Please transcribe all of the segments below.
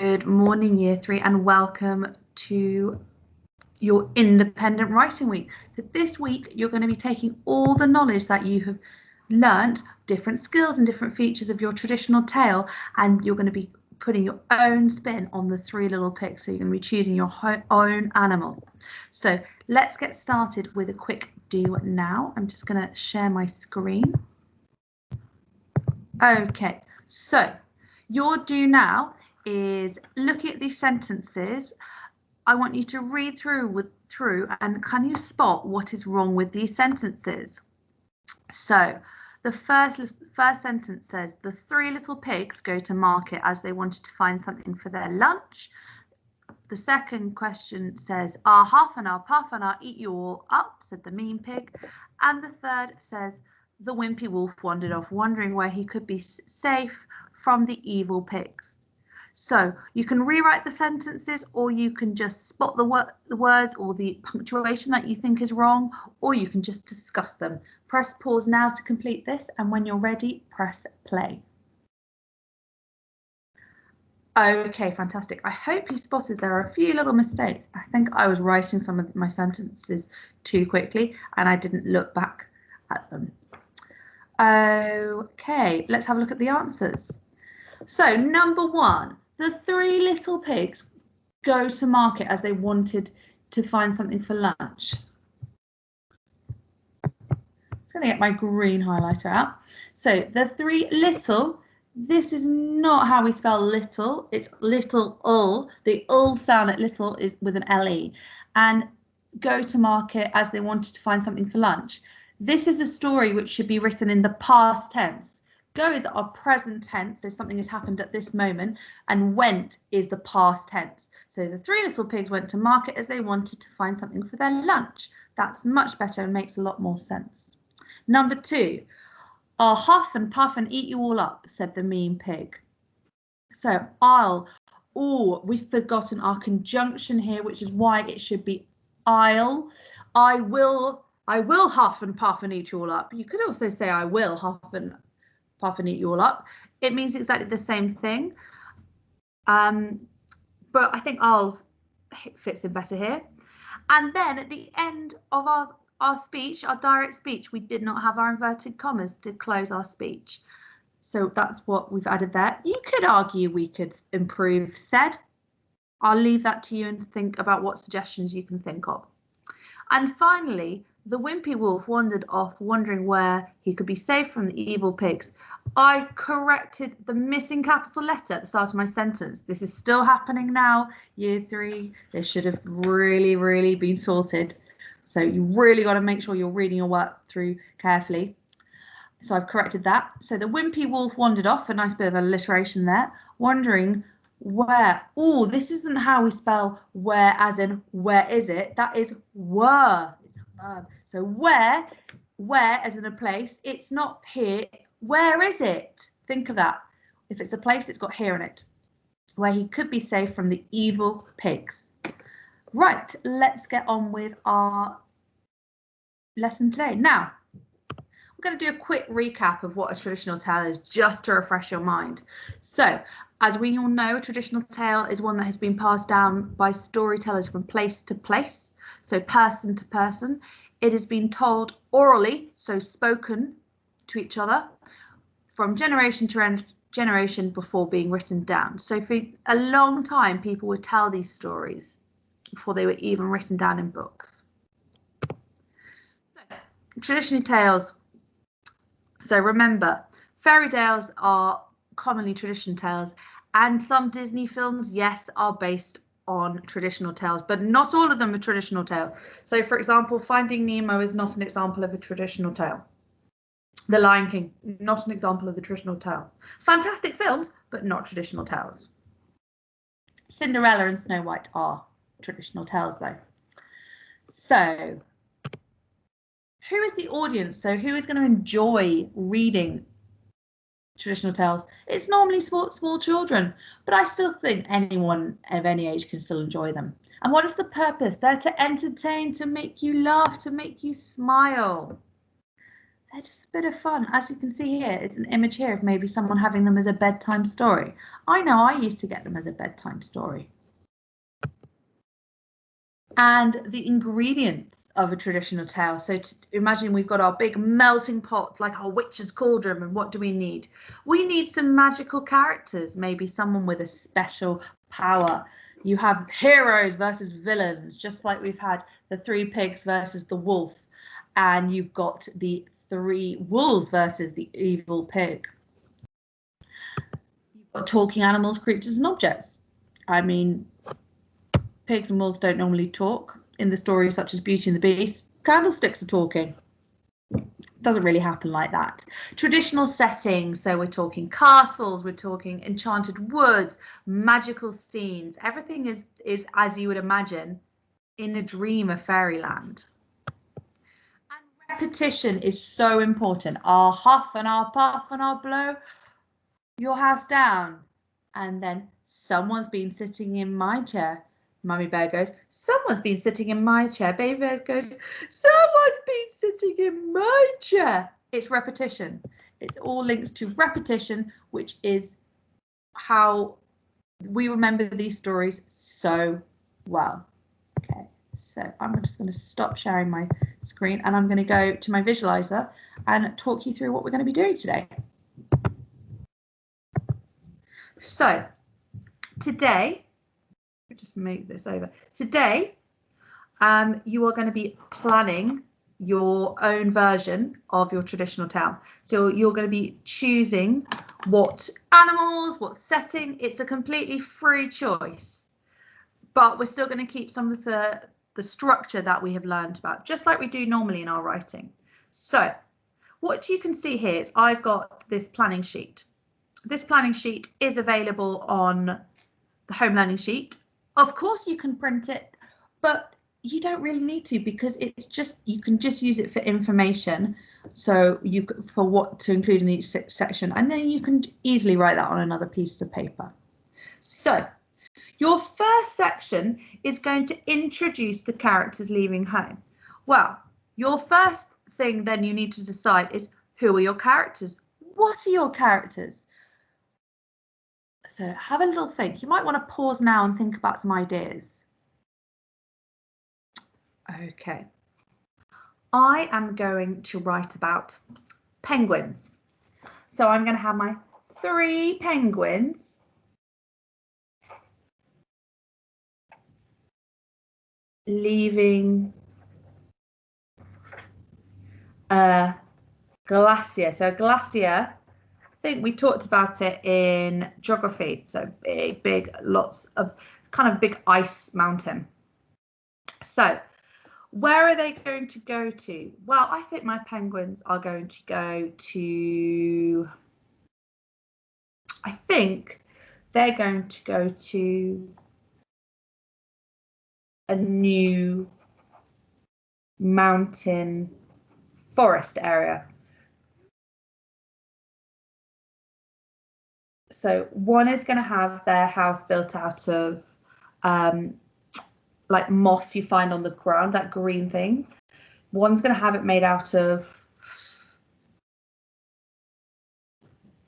Good morning, Year 3, and welcome to your Independent Writing Week. So this week, you're going to be taking all the knowledge that you have learnt, different skills and different features of your traditional tale, and you're going to be putting your own spin on the Three Little Pigs. So you're going to be choosing your own animal. So let's get started with a quick do now. I'm just going to share my screen. Okay, so your do now is looking at these sentences. I want you to read through and can you spot what is wrong with these sentences? So the first sentence says, the three little pigs go to market as they wanted to find something for their lunch. The second question says, "Ah, half an hour, puff and I'll eat you all up," said the mean pig. And the third says, the wimpy wolf wandered off, wondering where he could be safe from the evil pigs. So you can rewrite the sentences, or you can just spot the words or the punctuation that you think is wrong, or you can just discuss them. Press pause now to complete this, and when you're ready, press play. Okay, fantastic. I hope you spotted there are a few little mistakes. I think I was writing some of my sentences too quickly and I didn't look back at them. Okay, let's have a look at the answers. So number one, the three little pigs go to market as they wanted to find something for lunch. I'm going to get my green highlighter out. So the three little, this is not how we spell little, it's little ul. The ul sound at little is with an LE. And go to market as they wanted to find something for lunch. This is a story which should be written in the past tense. Go is our present tense, so something has happened at this moment, and went is the past tense. So the three little pigs went to market as they wanted to find something for their lunch. That's much better and makes a lot more sense. Number two, "I'll huff and puff and eat you all up," said the mean pig. So we've forgotten our conjunction here, which is why it should be I'll. I will huff and puff and eat you all up. You could also say I will huff and puff and eat you all up. It means exactly the same thing. But I think I'll fits in better here. And then at the end of our speech, our direct speech, we did not have our inverted commas to close our speech. So that's what we've added there. You could argue we could improve said. I'll leave that to you and think about what suggestions you can think of. And finally, the wimpy wolf wandered off, wondering where he could be safe from the evil pigs. I corrected the missing capital letter at the start of my sentence. This is still happening now, Year 3. This should have really, really been sorted. So you really got to make sure you're reading your work through carefully. So I've corrected that. So the wimpy wolf wandered off, a nice bit of alliteration there, wondering where. Oh, this isn't how we spell where as in where is it? That is were. It's a verb. So where as in a place, it's not here. Where is it? Think of that. If it's a place, it's got here in it. Where he could be safe from the evil pigs. Right, let's get on with our lesson today. Now, we're going to do a quick recap of what a traditional tale is, just to refresh your mind. So, as we all know, a traditional tale is one that has been passed down by storytellers from place to place, so person to person. It has been told orally, so spoken to each other, from generation to generation before being written down. So for a long time, people would tell these stories before they were even written down in books. So, traditional tales. So remember, fairy tales are commonly traditional tales, and some Disney films, yes, are based on traditional tales, but not all of them are traditional tales. So for example, Finding Nemo is not an example of a traditional tale. The Lion King, not an example of the traditional tale. Fantastic films, but not traditional tales. Cinderella and Snow White are traditional tales though. So who is the audience? So who is going to enjoy reading traditional tales? It's normally small children, but I still think anyone of any age can still enjoy them. And what is the purpose? They're to entertain, to make you laugh, to make you smile. they're just a bit of fun. As you can see here, it's an image here of maybe someone having them as a bedtime story. I know I used to get them as a bedtime story. And the ingredients of a traditional tale. So imagine we've got our big melting pot, like our witch's cauldron, and what do we need? We need some magical characters, maybe someone with a special power. You have heroes versus villains, just like we've had the 3 pigs versus the wolf, and you've got the 3 wolves versus the evil pig. You've got talking animals, creatures, and objects. I mean, pigs and wolves don't normally talk. In the stories such as Beauty and the Beast, candlesticks are talking. Doesn't really happen like that. Traditional settings, so we're talking castles, we're talking enchanted woods, magical scenes. Everything is as you would imagine in a dream of fairyland. And repetition is so important. I'll huff and I'll puff and I'll blow your house down. And then someone's been sitting in my chair. Mummy Bear goes, someone's been sitting in my chair. Baby Bear goes, someone's been sitting in my chair. It's repetition. It's all linked to repetition, which is how we remember these stories so well. Okay, so I'm just going to stop sharing my screen and I'm going to go to my visualizer and talk you through what we're going to be doing today. So today, just move this over. Today, you are going to be planning your own version of your traditional tale. So you're going to be choosing what animals, what setting. It's a completely free choice, but we're still going to keep some of the structure that we have learned about, just like we do normally in our writing. So what you can see here is I've got this planning sheet. This planning sheet is available on the home learning sheet. Of course you can print it, but you don't really need to, because it's just, you can just use it for information. So you, for what to include in each section, and then you can easily write that on another piece of paper. So your first section is going to introduce the characters leaving home. Well, your first thing then you need to decide is, who are your characters? What are your characters? So have a little think. You might want to pause now and think about some ideas. Okay. I am going to write about penguins. So I'm going to have my 3 penguins leaving a glacier. So a glacier, I think we talked about it in geography. So big, lots of kind of big ice mountain. So where are they going to go to? Well, I think my penguins are going to go to, I think they're going to go to a new mountain forest area. So one is going to have their house built out of like moss you find on the ground, that green thing. One's going to have it made out of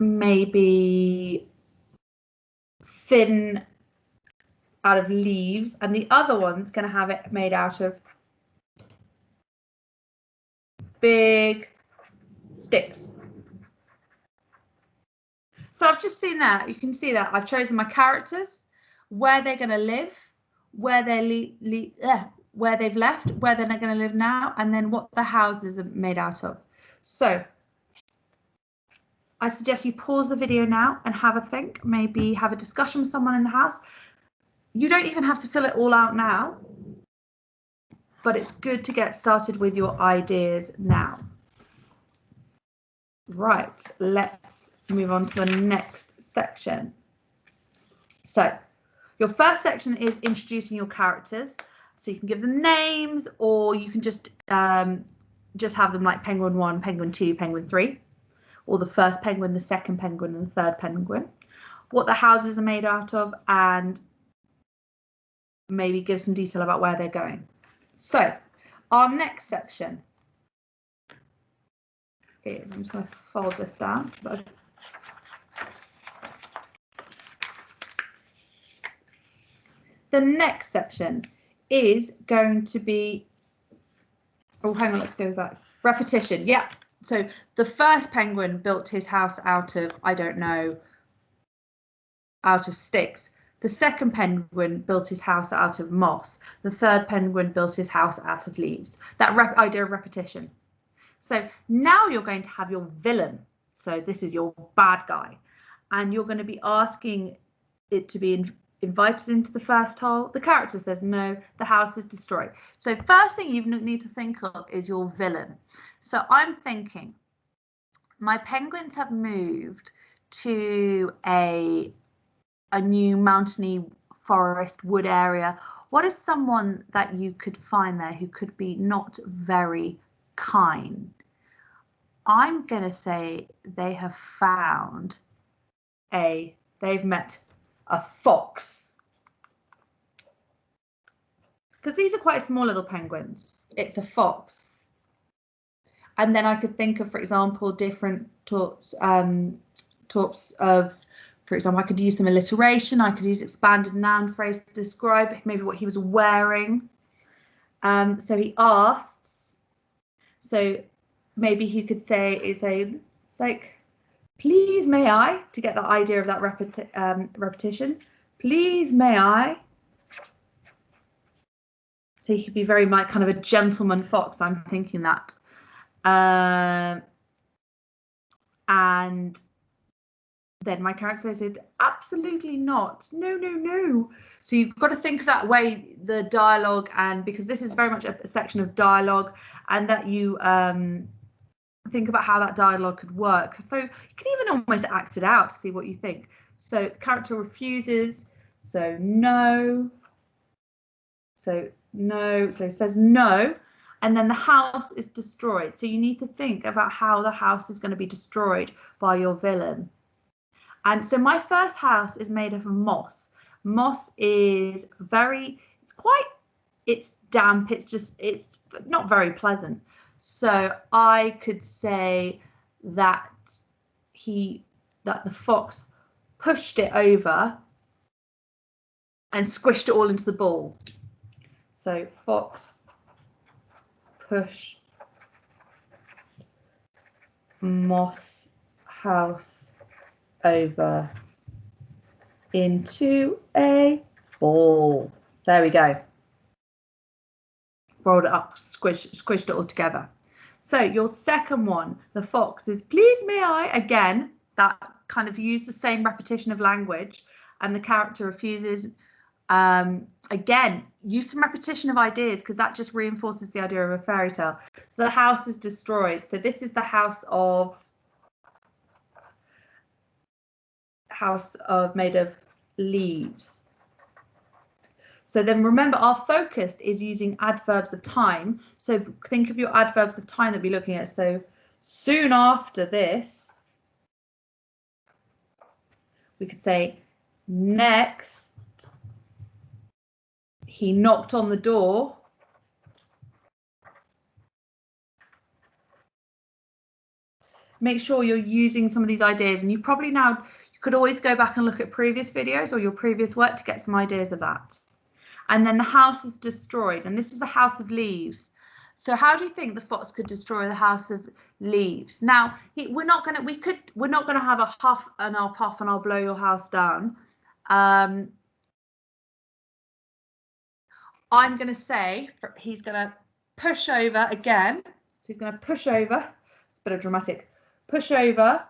maybe thin, out of leaves, and the other one's going to have it made out of big sticks. So I've just seen that. You can see that I've chosen my characters, where they're going to live, where where they've left, where they're going to live now, and then what the houses are made out of. So I suggest you pause the video now and have a think, maybe have a discussion with someone in the house. You don't even have to fill it all out now, but it's good to get started with your ideas now. Right, let's move on to the next section. So your first section is introducing your characters. So you can give them names, or you can just have them like Penguin 1, Penguin 2, Penguin 3, or the first penguin, the second penguin, and the third penguin. What the houses are made out of, and maybe give some detail about where they're going. So our next section is, I'm just going to fold this down. The next section is going to be, oh, hang on, let's go back. Repetition, yeah. So the first penguin built his house out of, I don't know, out of sticks. The second penguin built his house out of moss. The third penguin built his house out of leaves. That idea of repetition. So now you're going to have your villain. So this is your bad guy. And you're going to be asking it to be invited into the first hole. The character says no, the house is destroyed. So first thing you need to think of is your villain. So I'm thinking my penguins have moved to a new mountainy forest wood area. What is someone that you could find there who could be not very kind? I'm going to say they have found they've met a fox. Because these are quite small little penguins. It's a fox. And then I could think of, for example, different types of, for example, I could use some alliteration. I could use expanded noun phrase to describe maybe what he was wearing. So he asks, so maybe he could say, it's like, please may I, to get the idea of that repetition. Please may I. So he could be very much kind of a gentleman fox, I'm thinking that. And then my character said, absolutely not. No, no, no. So you've got to think that way, the dialogue, and because this is very much a section of dialogue, and that you think about how that dialogue could work. So you can even almost act it out to see what you think. So the character refuses. So no. So no. So it says no. And then the house is destroyed. So you need to think about how the house is going to be destroyed by your villain. And so my first house is made of moss. Moss is it's damp. It's not very pleasant. So I could say that the fox pushed it over and squished it all into the ball. So fox pushed moss house over into a ball. There we go. Rolled it up, squished it all together. So your second one, the fox, is please may I, again, that kind of use the same repetition of language, and the character refuses. Again, use some repetition of ideas, because that just reinforces the idea of a fairy tale. So the house is destroyed. So this is the house made of leaves. So then remember, our focus is using adverbs of time. So think of your adverbs of time that we're looking at. So soon after this, we could say next, he knocked on the door. Make sure you're using some of these ideas, and you could always go back and look at previous videos or your previous work to get some ideas of that. And then the house is destroyed, and this is a house of leaves. So how do you think the fox could destroy the house of leaves? Now, we're not going to have a huff and I'll puff and I'll blow your house down. I'm going to say he's going to push over again. So he's going to push over. It's a bit of dramatic. Push over.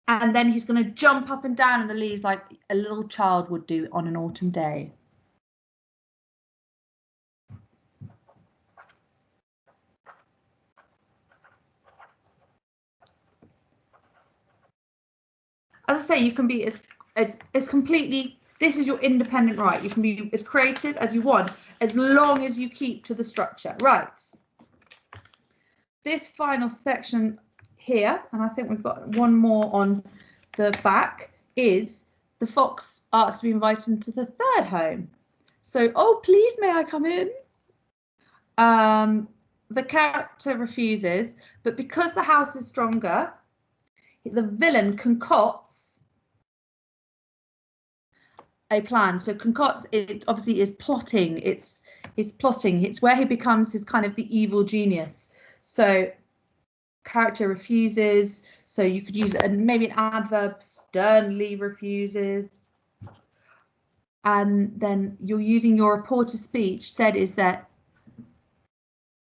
And then he's going to jump up and down in the leaves like a little child would do on an autumn day. As I say, you can be as completely, this is your independent right. You can be as creative as you want, as long as you keep to the structure. Right. This final section here, and I think we've got one more on the back, is the fox asks to be invited into the third home. So, oh, please, may I come in? The character refuses, but because the house is stronger, the villain concocts a plan. So concocts, it obviously is plotting. It's plotting. It's where he becomes his kind of the evil genius. So character refuses. So you could use maybe an adverb, sternly refuses. And then you're using your reporter speech. Said is that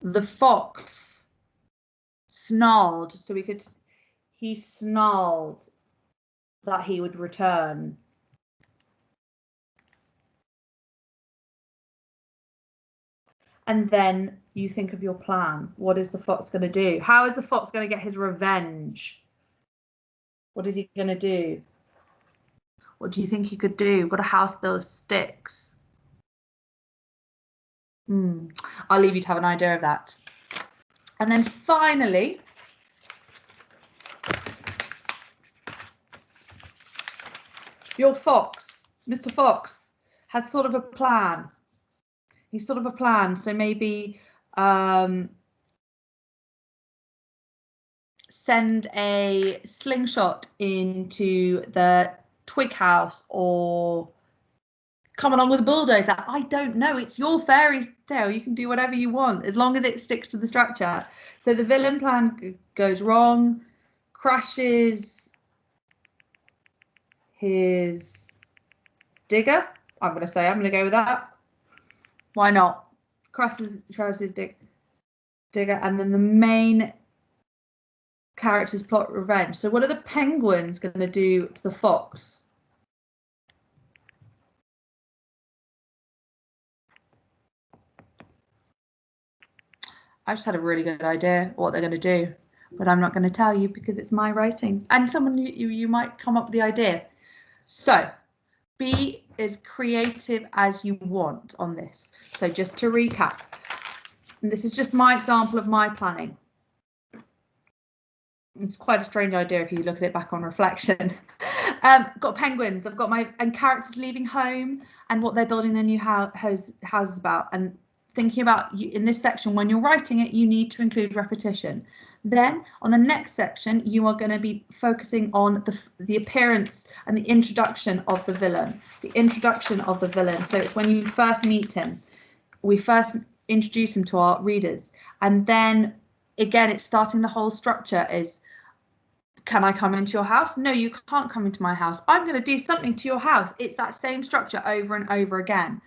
the fox snarled. So he snarled that he would return. And then you think of your plan. What is the fox going to do? How is the fox going to get his revenge? What is he going to do? What do you think he could do? We've got a house built of sticks. I'll leave you to have an idea of that. And then finally, your fox, Mr. Fox, has sort of a plan. He's sort of a plan. So maybe send a slingshot into the twig house, or come along with a bulldozer. I don't know. It's your fairy tale. You can do whatever you want as long as it sticks to the structure. So the villain plan goes wrong, crashes his digger. I'm going to go with that. Why not? Crashes his digger, and then the main characters plot revenge. So what are the penguins going to do to the fox? I just had a really good idea what they're going to do, but I'm not going to tell you because it's my writing, and someone you might come up with the idea. So be as creative as you want on this. So just to recap, and this is just my example of my planning. It's quite a strange idea if you look at it back on reflection. Got penguins. I've got and characters leaving home and what they're building their new houses about, and thinking about in this section when you're writing it, you need to include repetition. Then on the next section, you are going to be focusing on the appearance and the introduction of the villain. The introduction of the villain. So it's when you first meet him. We first introduce him to our readers, and then again, it's starting the whole structure is, can I come into your house? No, you can't come into my house. I'm going to do something to your house. It's that same structure over and over again.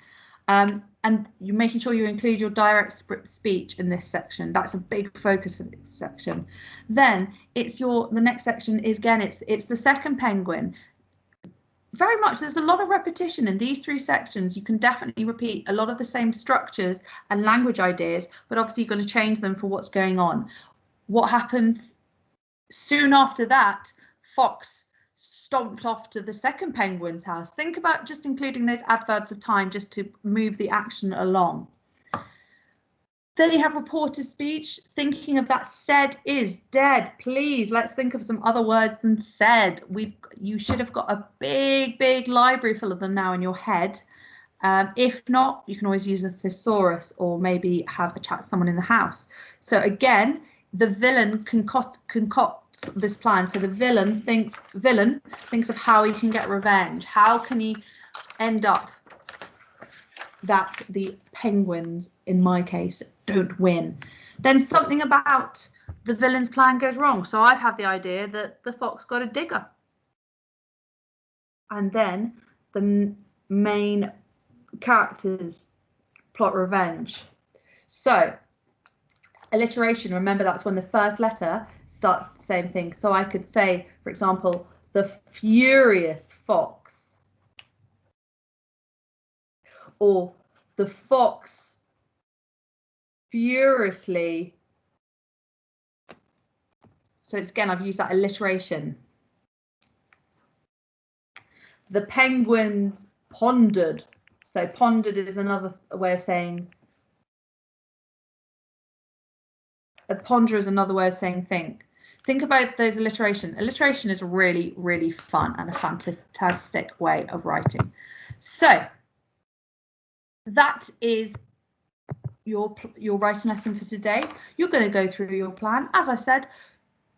And you're making sure you include your direct speech in this section. That's a big focus for this section. Then the next section is, again, it's the second penguin. Very much, there's a lot of repetition in these three sections. You can definitely repeat a lot of the same structures and language ideas, but obviously you're going to change them for what's going on. What happens soon after that? Fox stomped off to the second penguin's house. Think about just including those adverbs of time just to move the action along. Then you have reporter speech, thinking of that said is dead. Please, let's think of some other words than said. You should have got a big library full of them now in your head. If not, you can always use a thesaurus, or maybe have a chat with someone in the house. So again, the villain concocts this plan. So the villain thinks of how he can get revenge. How can he end up that the penguins, in my case, don't win? Then something about the villain's plan goes wrong. So I've had the idea that the fox got a digger. And then the main characters plot revenge. So alliteration, remember that's when the first letter starts the same thing. So I could say, for example, the furious fox, or the fox furiously. So again, I've used that alliteration. The penguins pondered. So pondered is another way of saying, a ponder is another way of saying think. Think about those alliteration. Alliteration is really fun and a fantastic way of writing. So that is your writing lesson for today. You're going to go through your plan. As I said,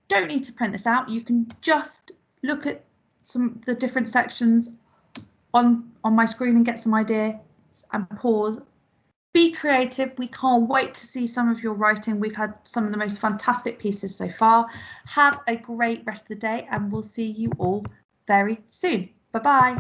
don't need to print this out. You can just look at the different sections on my screen and get some ideas and pause. Be creative. We can't wait to see some of your writing. We've had some of the most fantastic pieces so far. Have a great rest of the day, and we'll see you all very soon. Bye-bye.